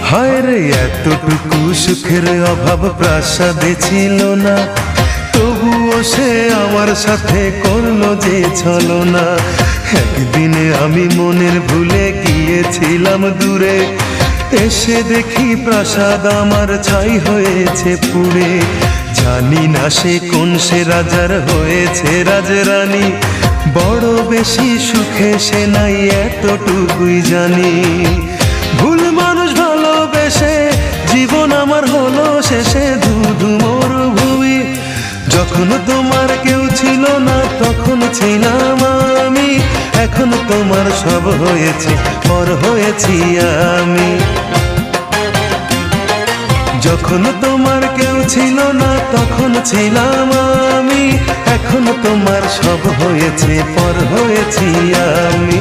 হায় রে এতটুকু সুখের অভাব প্রাসাদে ছিল না, তবুও সে আমার সাথে করলো যে ছলনা। একদিনে আমি মনের ভুলে গিয়েছিলাম দূরে, এসে দেখি প্রাসাদ আমার ছাই হয়েছে পুড়ে। জানি না সে কোন সে রাজার হয়েছে রাজরানী, বড় বেশি সুখে সে নাই এতটুকুই জানি। ভুল মানুষ ভালোবেসে জীবন আমার হলো শেষে ধুধু মরুভূমি। যখন তোমার কেউ ছিল না তখন ছিলাম আমি, এখন তোমার সব হয়েছে পর হয়েছি আমি। যখন তোমার কেউ ছিল না তখন ছিলাম আমি, এখন তোমার সব হয়েছে পর হয়েছি আমি।